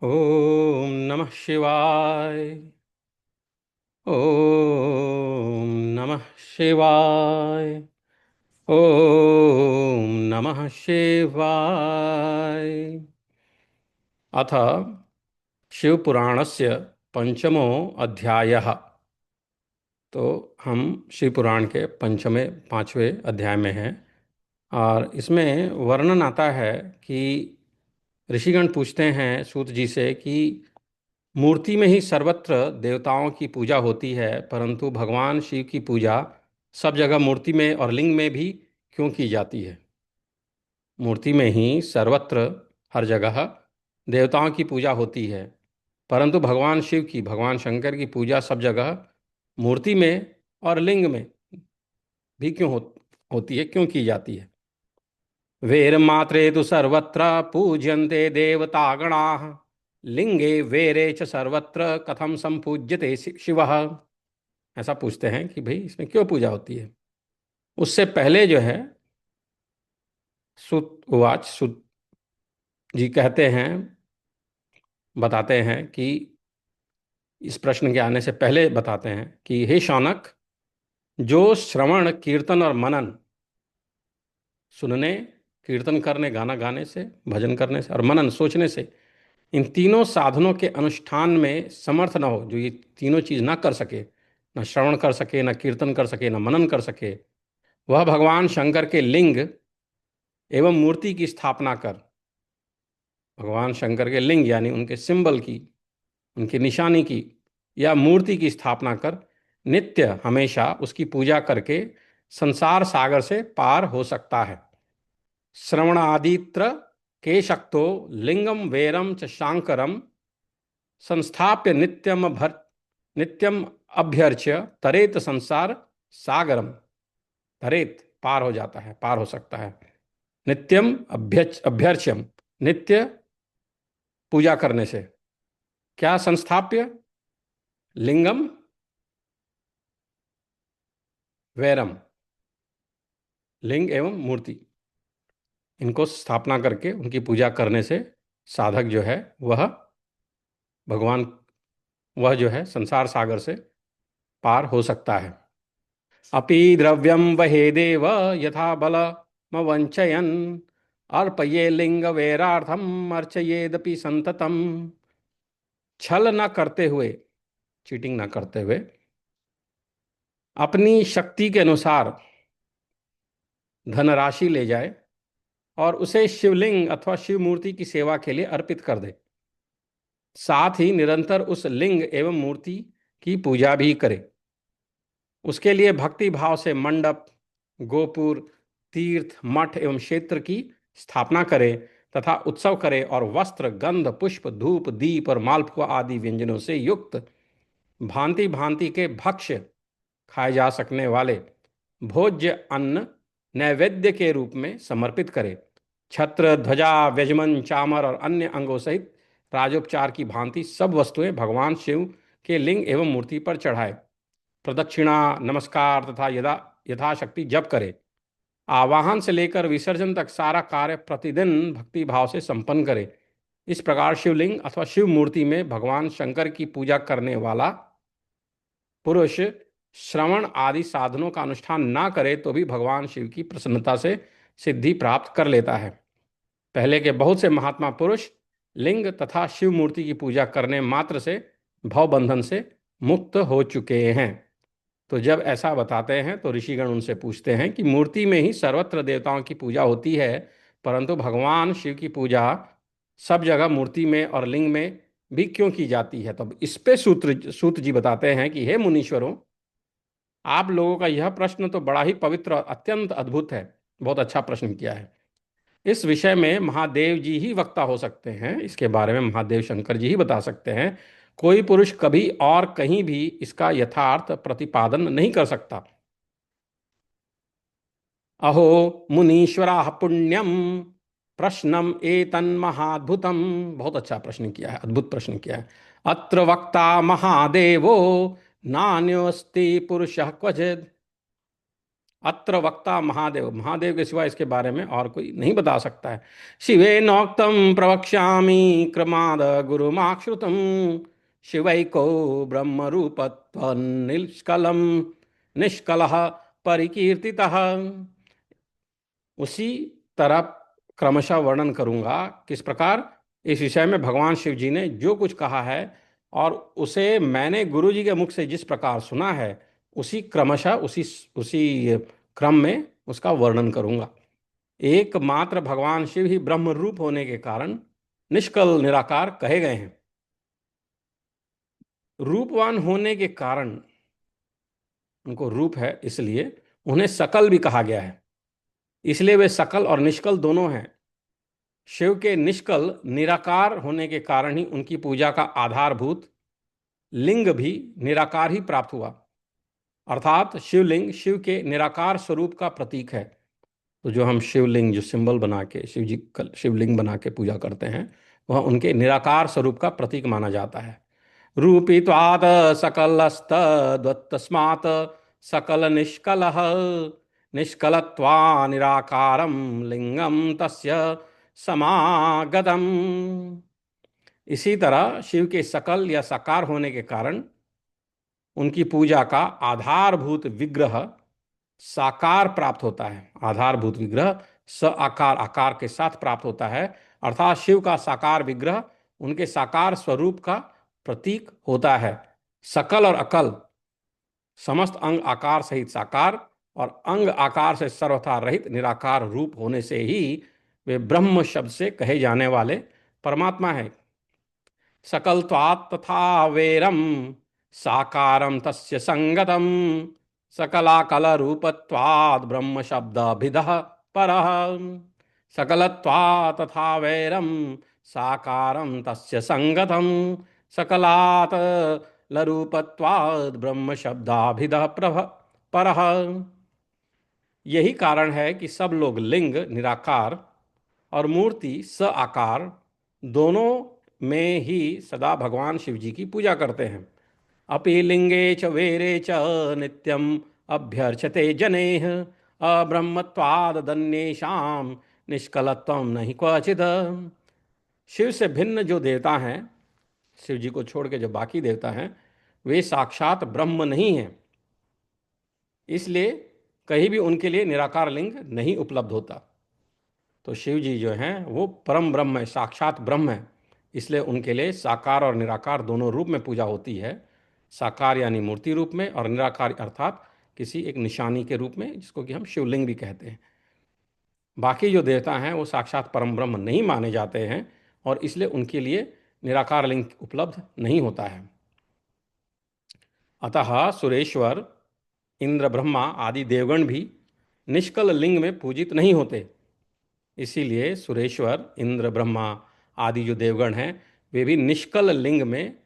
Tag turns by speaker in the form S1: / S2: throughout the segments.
S1: ओम नमः शिवाय। ओम नमः शिवाय। ओम नमः शिवाय। अथ शिवपुराणस्य पंचमो अध्यायः। तो हम शिवपुराण के पंचमें पांचवें अध्याय में हैं और इसमें वर्णन आता है कि ऋषिगण पूछते हैं सूत जी से कि मूर्ति में ही सर्वत्र देवताओं की पूजा होती है, परंतु भगवान शिव की पूजा सब जगह मूर्ति में और लिंग में भी क्यों की जाती है। मूर्ति में ही सर्वत्र हर जगह देवताओं की पूजा होती है, परंतु भगवान शिव की, भगवान शंकर की पूजा सब जगह मूर्ति में और लिंग में भी क्यों होती है, क्यों की जाती है। वेर मात्रे तो सर्वत्र पूज्यन्ते देवतागणाः, लिंगे वेरे च सर्वत्र कथम संपूज्यते शिवः। ऐसा पूछते हैं कि भाई इसमें क्यों पूजा होती है। उससे पहले जो है सुत जी कहते हैं, बताते हैं कि इस प्रश्न के आने से पहले बताते हैं कि हे शौनक, जो श्रवण कीर्तन और मनन, सुनने, कीर्तन करने, गाना गाने से, भजन करने से और मनन सोचने से, इन तीनों साधनों के अनुष्ठान में समर्थ न हो, जो ये तीनों चीज ना कर सके, न श्रवण कर सके, न कीर्तन कर सके, न मनन कर सके, वह भगवान शंकर के लिंग एवं मूर्ति की स्थापना कर, भगवान शंकर के लिंग यानी उनके सिंबल की, उनकी निशानी की या मूर्ति की स्थापना कर नित्य हमेशा उसकी पूजा करके संसार सागर से पार हो सकता है। श्रवणादित्र केशक्तो लिंगम वेरम च शांकरम संस्थाप्य नित्यम अभ्यर्च्य तरेत संसार सागरम। तरेत पार हो जाता है, पार हो सकता है। नित्यम अभ्यर्च्यम, नित्य पूजा करने से। क्या संस्थाप्य? लिंगम वैरम, लिंग एवं मूर्ति, इनको स्थापना करके उनकी पूजा करने से साधक जो है वह भगवान, वह जो है संसार सागर से पार हो सकता है। अपि द्रव्यम वहेदेव यथा बलमवंचयन् अर्पये लिंग वैरार्थम अर्चयेदपि संततम। छल न करते हुए, चीटिंग न करते हुए, अपनी शक्ति के अनुसार धनराशि ले जाए और उसे शिवलिंग अथवा शिव मूर्ति की सेवा के लिए अर्पित कर दे, साथ ही निरंतर उस लिंग एवं मूर्ति की पूजा भी करे। उसके लिए भक्ति भाव से मंडप, गोपुर, तीर्थ, मठ एवं क्षेत्र की स्थापना करे तथा उत्सव करे और वस्त्र, गंध, पुष्प, धूप, दीप और मालपुआ आदि व्यंजनों से युक्त भांति भांति के भक्ष्य, खाए जा सकने वाले भोज्य अन्न नैवेद्य के रूप में समर्पित करे। छत्र, ध्वजा, व्यजमन, चामर और अन्य अंगों सहित राजोपचार की भांति सब वस्तुएं भगवान शिव के लिंग एवं मूर्ति पर चढ़ाए। प्रदक्षिणा, नमस्कार तथा यथाशक्ति जप करे। आवाहन से लेकर विसर्जन तक सारा कार्य प्रतिदिन भक्ति भाव से संपन्न करे। इस प्रकार शिवलिंग अथवा शिव मूर्ति में भगवान शंकर की पूजा करने वाला पुरुष श्रवण आदि साधनों का अनुष्ठान ना करे तो भी भगवान शिव की प्रसन्नता से सिद्धि प्राप्त कर लेता है। पहले के बहुत से महात्मा पुरुष लिंग तथा शिव मूर्ति की पूजा करने मात्र से भव बंधन से मुक्त हो चुके हैं। तो जब ऐसा बताते हैं तो ऋषिगण उनसे पूछते हैं कि मूर्ति में ही सर्वत्र देवताओं की पूजा होती है, परंतु भगवान शिव की पूजा सब जगह मूर्ति में और लिंग में भी क्यों की जाती है। तब इस पे सूत जी बताते हैं कि हे मुनीश्वरों, आप लोगों का यह प्रश्न तो बड़ा ही पवित्र और अत्यंत अद्भुत है। बहुत अच्छा प्रश्न किया है। इस विषय में महादेव जी ही वक्ता हो सकते हैं, इसके बारे में महादेव शंकर जी ही बता सकते हैं। कोई पुरुष कभी और कहीं भी इसका यथार्थ प्रतिपादन नहीं कर सकता। अहो मुनीश्वरा पुण्यम प्रश्नम एतन्महाद्भुतम। बहुत अच्छा प्रश्न किया है, अद्भुत प्रश्न किया है। अत्र वक्ता महादेवो नान्योस्ति पुरुषः क्वचित्। अत्र वक्ता महादेव, महादेव के सिवा इसके बारे में और कोई नहीं बता सकता है। शिवे नोक्तम प्रवक्ष्यामि क्रमाद गुरुमाश्रुतम, शिवैको ब्रह्म रूपत्व निष्कलम निष्कलः परिकीर्तितः। उसी तरह क्रमशः वर्णन करूंगा किस प्रकार इस विषय में भगवान शिव जी ने जो कुछ कहा है और उसे मैंने गुरु जी के मुख से जिस प्रकार सुना है, उसी क्रमशः उसी उसी क्रम में उसका वर्णन करूंगा। एकमात्र भगवान शिव ही ब्रह्म रूप होने के कारण निष्कल निराकार कहे गए हैं। रूपवान होने के कारण उनको रूप है, इसलिए उन्हें सकल भी कहा गया है। इसलिए वे सकल और निष्कल दोनों हैं। शिव के निष्कल निराकार होने के कारण ही उनकी पूजा का आधारभूत लिंग भी निराकार ही प्राप्त हुआ, अर्थात शिवलिंग शिव के निराकार स्वरूप का प्रतीक है। तो जो हम शिवलिंग, जो सिंबल बना के शिव जी का शिवलिंग बना के पूजा करते हैं, वह उनके निराकार स्वरूप का प्रतीक माना जाता है। रूपित्वात् सकलस्तद्वत्तस्मात् सकल निष्कलः, निष्कलत्वा निराकारं लिंगम तस्य समागतम। इसी तरह शिव के सकल या साकार होने के कारण उनकी पूजा का आधारभूत विग्रह साकार प्राप्त होता है। आधारभूत विग्रह स आकार, आकार के साथ प्राप्त होता है, अर्थात शिव का साकार विग्रह उनके साकार स्वरूप का प्रतीक होता है। सकल और अकल, समस्त अंग आकार सहित साकार और अंग आकार से सर्वथा रहित निराकार रूप होने से ही वे ब्रह्म शब्द से कहे जाने वाले परमात्मा है। सकलत्वात् तथा वेरम साकारम तस्य संगतम, सकलाकल रूपत्वात् ब्रह्म शब्दभिदः परः। सकलत्वात् तथा वैरम साकारम तस्य संगतम, सकलात् लरूपत्वात् ब्रह्म शब्दाभिदः परः। यही कारण है कि सब लोग लिंग निराकार और मूर्ति स आकार दोनों में ही सदा भगवान शिव जी की पूजा करते हैं। अपि लिंगे च वेरे च नित्यम अभ्यर्चते जनेह, अब्रह्मत्वादन्येषां निष्कलत्वं नहि क्वचित्। शिव से भिन्न जो देवता हैं, शिव जी को छोड़ के जो बाकी देवता हैं, वे साक्षात ब्रह्म नहीं हैं। इसलिए कहीं भी उनके लिए निराकार लिंग नहीं उपलब्ध होता। तो शिव जी जो हैं वो परम ब्रह्म है, साक्षात ब्रह्म है। इसलिए उनके लिए साकार और निराकार दोनों रूप में पूजा होती है। साकार यानी मूर्ति रूप में, और निराकार अर्थात किसी एक निशानी के रूप में, जिसको कि हम शिवलिंग भी कहते हैं। बाकी जो देवता हैं वो साक्षात परम ब्रह्म नहीं माने जाते हैं, और इसलिए उनके लिए निराकार लिंग उपलब्ध नहीं होता है। अतः सुरेश्वर, इंद्र, ब्रह्मा आदि देवगण भी निष्कल लिंग में पूजित नहीं होते। इसीलिए सुरेश्वर, इंद्र, ब्रह्मा आदि जो देवगण हैं वे भी निष्कल लिंग में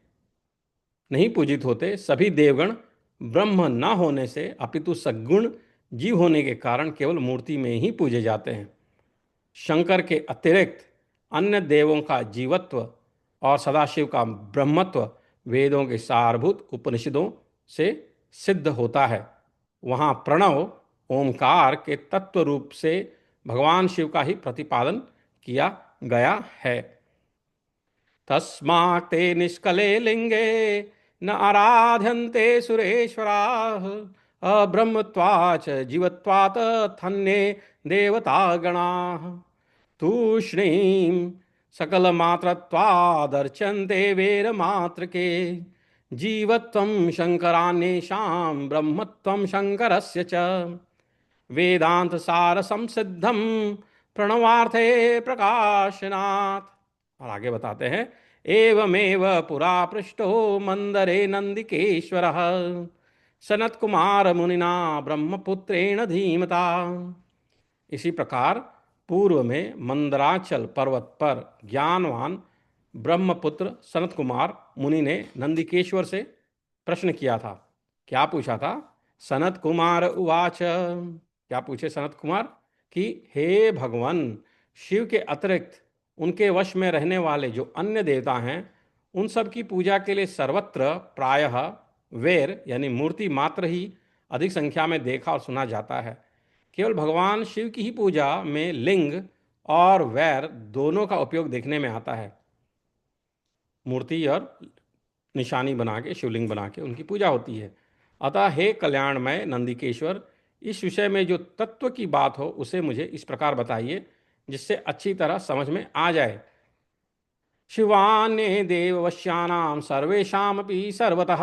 S1: नहीं पूजित होते। सभी देवगण ब्रह्म न होने से अपितु सद्गुण जीव होने के कारण केवल मूर्ति में ही पूजे जाते हैं। शंकर के अतिरिक्त अन्य देवों का जीवत्व और सदाशिव का ब्रह्मत्व वेदों के सारभूत उपनिषदों से सिद्ध होता है। वहाँ प्रणव ओंकार के तत्व रूप से भगवान शिव का ही प्रतिपादन किया गया है। तस्मात् ते निष्कले लिंगे न आराध्यन्ते सुरेश्वराः, अब्रह्मत्वाच् जीवत्वात् थन्ये देवतागणाः। तूष्णीं सकलमात्रत्वादर्चन्ते वेरमात्रके, जीवत्वं शङ्करान्येषां ब्रह्मत्वं शङ्करस्य च। वेदांत सार संसिद्धम प्रणवार्थे प्रकाशनात्। और आगे बताते हैं, एवमेव पुरा पृष्ठो मंदरे नंदिकेश्वरः, सनत कुमार मुनिना ब्रह्मपुत्रेण धीमता। इसी प्रकार पूर्व में मंदराचल पर्वत पर ज्ञानवान ब्रह्मपुत्र सनत कुमार मुनि ने नंदिकेश्वर से प्रश्न किया था। क्या पूछा था? सनत कुमार उवाच, क्या पूछे सनत कुमार कि हे भगवान, शिव के अतिरिक्त उनके वश में रहने वाले जो अन्य देवता हैं, उन सब की पूजा के लिए सर्वत्र प्रायः वैर यानी मूर्ति मात्र ही अधिक संख्या में देखा और सुना जाता है। केवल भगवान शिव की ही पूजा में लिंग और वैर दोनों का उपयोग देखने में आता है। मूर्ति और निशानी बना के, शिवलिंग बना के उनकी पूजा होती है। अतः हे कल्याणमय नंदिकेश्वर, इस विषय में जो तत्व की बात हो उसे मुझे इस प्रकार बताइए जिससे अच्छी तरह समझ में आ जाए। शिवान्य देववश्यानाम सर्वेशामपि सर्वतः।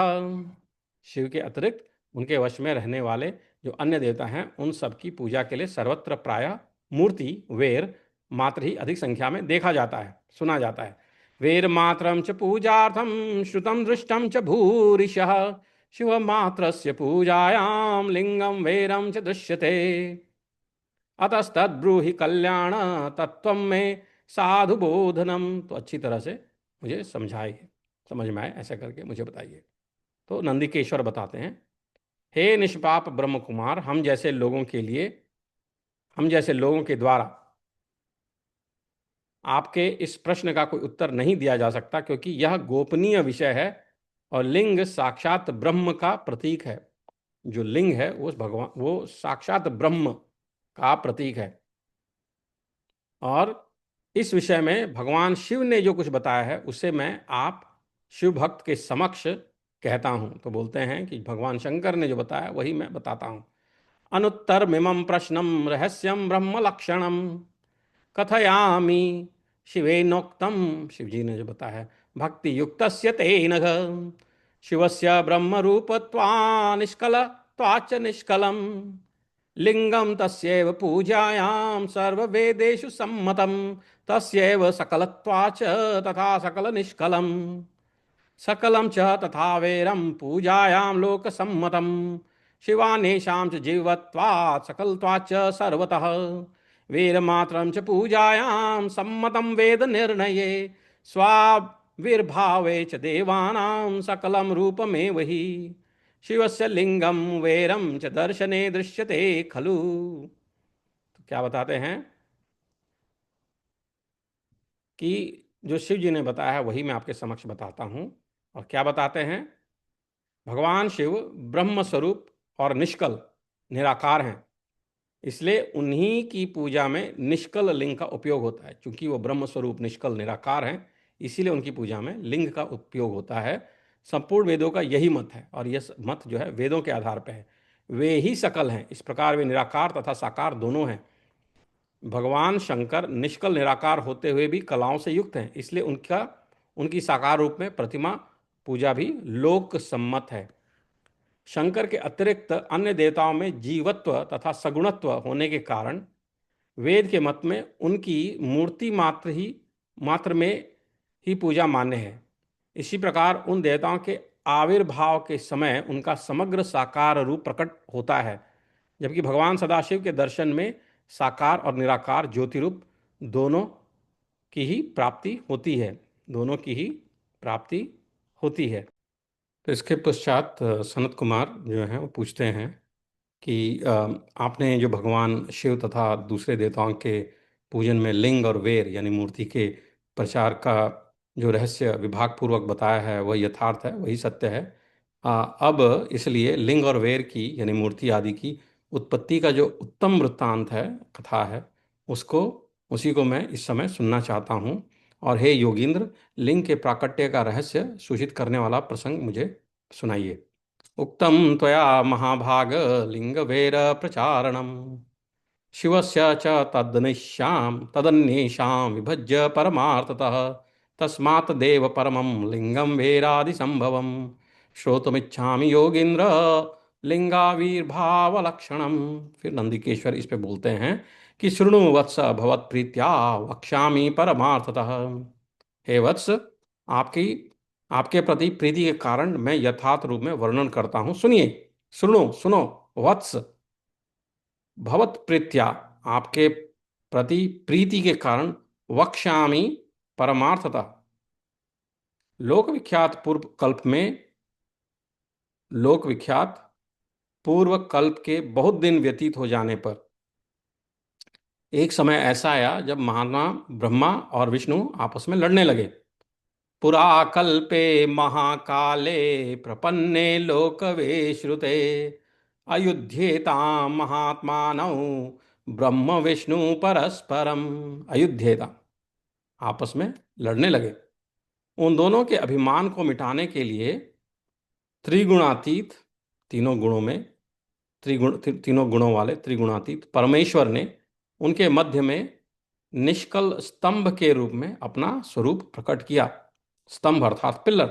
S1: शिव के अतिरिक्त उनके वश में रहने वाले जो अन्य देवता हैं उन सब की पूजा के लिए सर्वत्र प्रायः मूर्ति वेर मात्र ही अधिक संख्या में देखा जाता है, सुना जाता है। वेर मात्रम च पूजार्थम श्रुतम दृष्टम च भूरिशः शिव मात्रस्य पूजायाम लिंगम वेरम च दृश्यते। अतस्तद्ब्रूहि कल्याण तत्व में साधु बोधनम। तो अच्छी तरह से मुझे समझाइए, समझ में आए ऐसा करके मुझे बताइए। तो नंदिकेश्वर बताते हैं, हे निष्पाप ब्रह्म कुमार, हम जैसे लोगों के द्वारा आपके इस प्रश्न का कोई उत्तर नहीं दिया जा सकता, क्योंकि यह गोपनीय विषय है और लिंग साक्षात ब्रह्म का प्रतीक है। जो लिंग है वो भगवान, वो साक्षात ब्रह्म का प्रतीक है। और इस विषय में भगवान शिव ने जो कुछ बताया है उसे मैं आप शिव भक्त के समक्ष कहता हूं। तो बोलते हैं कि भगवान शंकर ने जो बताया वही मैं बताता हूं। अनुत्तर मिमं प्रश्नम रहस्यम ब्रह्म लक्षणम कथयामि शिवेनोक्तम। शिव जी ने जो बताया है, भक्ति युक्तस्य तेन शिवस्य ब्रह्म रूपत्वा निष्कल त्वाच निष्कलम लिंगम तस्यैव पूजायां सर्ववेदेषु सम्मतम तस्यैव सकलत्वाच तथा सकल निष्कलम सकलं च तथा वैरम पूजायां लोकसम्मतम शिवानेशां च जीवत्वात् सकलत्वाच्च सर्वतः वीरमात्रं च पूजायां सम्मतं वेद निर्णये स्वाविर्भावे च देवानां सकलं रूपमेव हि शिवस्य लिंगम वैरम च दर्शने दृश्यते खलु। तो क्या बताते हैं कि जो शिव जी ने बताया है वही मैं आपके समक्ष बताता हूं। और क्या बताते हैं, भगवान शिव ब्रह्म स्वरूप और निष्कल निराकार हैं, इसलिए उन्हीं की पूजा में निष्कल लिंग का उपयोग होता है। क्योंकि वो ब्रह्म स्वरूप निष्कल निराकार हैं, इसीलिए उनकी पूजा में लिंग का उपयोग होता है। संपूर्ण वेदों का यही मत है और यह मत जो है वेदों के आधार पर है। वे ही सकल हैं, इस प्रकार वे निराकार तथा साकार दोनों हैं। भगवान शंकर निष्कल निराकार होते हुए भी कलाओं से युक्त हैं, इसलिए उनकी साकार रूप में प्रतिमा पूजा भी लोक सम्मत है। शंकर के अतिरिक्त अन्य देवताओं में जीवत्व तथा सगुणत्व होने के कारण वेद के मत में उनकी मूर्ति मात्र में ही पूजा मान्य है। इसी प्रकार उन देवताओं के आविर्भाव के समय उनका समग्र साकार रूप प्रकट होता है, जबकि भगवान सदाशिव के दर्शन में साकार और निराकार ज्योति रूप दोनों की ही प्राप्ति होती है, दोनों की ही प्राप्ति होती है। तो इसके पश्चात सनत कुमार जो हैं वो पूछते हैं कि आपने जो भगवान शिव तथा दूसरे देवताओं के पूजन में लिंग और वेर यानी मूर्ति के प्रचार का जो रहस्य विभाग पूर्वक बताया है वह यथार्थ है, वही सत्य है। अब इसलिए लिंग और वेर की यानी मूर्ति आदि की उत्पत्ति का जो उत्तम वृत्तांत है, कथा है, उसको उसी को मैं इस समय सुनना चाहता हूँ। और हे योगींद्र, लिंग के प्राकट्य का रहस्य सूचित करने वाला प्रसंग मुझे सुनाइए। उक्तं त्वया महाभाग लिंगवेर प्रचारणम् शिवस्य च तदन्येषां विभज्य परमार्थतः तस्मात् देव परमं लिंगं वेरादिसंभवम् श्रोतुमिच्छामि योगीन्द्र लिंगाविर्भावलक्षणम्। फिर नंदिकेश्वर इस पे बोलते हैं कि शृणु वत्स भवत्प्रीत्या वक्ष्यामि परमार्थतः। हे वत्स, आपकी आपके प्रति प्रीति के कारण मैं यथार्थ रूप में वर्णन करता हूं, सुनिए। सुनो सुनो वत्स, भवत प्रीत्या आपके प्रति प्रीति के कारण वक्ष्यामि परमार्थता। लोक विख्यात पूर्व कल्प में लोक विख्यात पूर्व कल्प के बहुत दिन व्यतीत हो जाने पर एक समय ऐसा आया जब महात्मा ब्रह्मा और विष्णु आपस में लड़ने लगे। पुरा कल्पे महाकाले प्रपन्ने लोकवे श्रुते अयुध्येताम महात्मानौ ब्रह्म विष्णु परस्परम। अयुध्येता, आपस में लड़ने लगे। उन दोनों के अभिमान को मिटाने के लिए त्रिगुणातीत, तीनों गुणों में तीनों गुणों वाले त्रिगुणातीत परमेश्वर ने उनके मध्य में निष्कल स्तंभ के रूप में अपना स्वरूप प्रकट किया। स्तंभ अर्थात पिल्लर।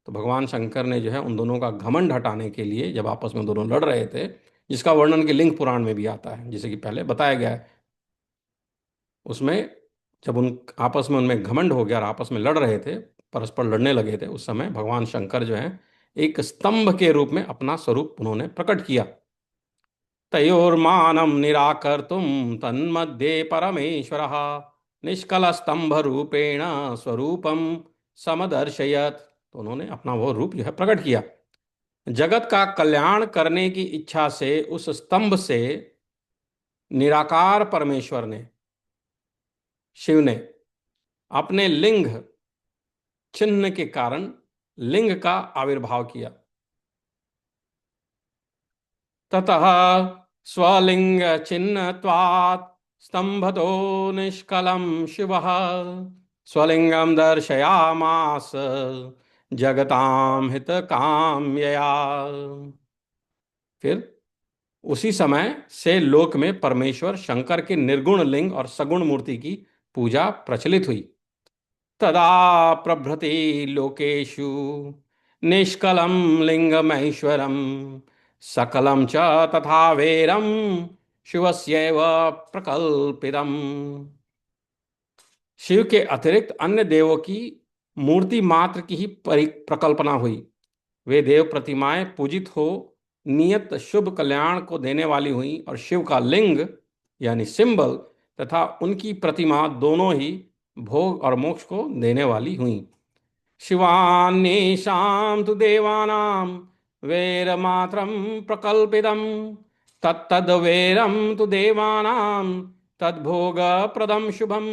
S1: तो भगवान शंकर ने जो है उन दोनों का घमंड हटाने के लिए, जब आपस में दोनों लड़ रहे थे, जिसका वर्णन के लिंग पुराण में भी आता है, जैसे कि पहले बताया गया है, उसमें जब उन आपस में उनमें घमंड हो गया और आपस में लड़ रहे थे, परस्पर लड़ने लगे थे, उस समय भगवान शंकर जो है एक स्तंभ के रूप में अपना स्वरूप उन्होंने प्रकट किया। तयोर्मानं निराकर्तुं तन्मध्ये परमेश्वरः निष्कलस्तंभरूपेण स्वरूपम समदर्शयत्। तो उन्होंने अपना वो रूप जो है प्रकट किया। जगत का कल्याण करने की इच्छा से उस स्तंभ से निराकार परमेश्वर ने, शिव ने, अपने लिंग चिन्ह के कारण लिंग का आविर्भाव किया। ततः स्वलिंग चिन्हत्वात् स्तंभतो निष्कलं शिवः स्वलिंगम दर्शयामास जगतां हित काम्यया। फिर उसी समय से लोक में परमेश्वर शंकर के निर्गुण लिंग और सगुण मूर्ति की पूजा प्रचलित हुई। तदा प्रभृति लोकेषु निष्कलं लिंगमैश्वरम् सकलं च तथा वेरम शिवस्यैव प्रकल्पितम्। शिव के अतिरिक्त अन्य देवों की मूर्ति मात्र की ही प्रकल्पना हुई। वे देव प्रतिमाएं पूजित हो नियत शुभ कल्याण को देने वाली हुई, और शिव का लिंग यानी सिंबल तथा उनकी प्रतिमा दोनों ही भोग और मोक्ष को देने वाली हुई। शिवान्येषां तु देवानां वैरमात्रं प्रकल्पितं तत्तद्वैरं तु देवानां तद्भोगप्रदं शुभं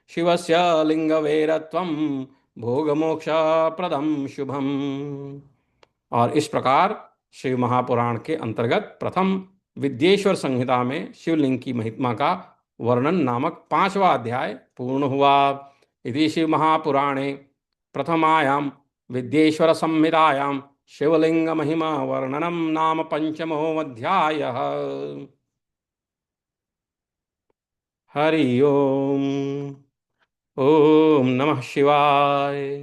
S1: शिवस्य लिंगवैरत्वं भोगमोक्षप्रदं शुभम। और इस प्रकार शिव महापुराण के अंतर्गत प्रथम विद्येश्वर संहिता में शिवलिंग की महिमा का वर्णन नामक 5वां अध्याय पूर्ण हुआ। इति शिव महापुराणे प्रथमायां विद्येश्वर संहितायां शिवलिंग महिमा वर्णनम नाम पंचमो अध्यायः। हरि ओम। ओम नमः शिवाय।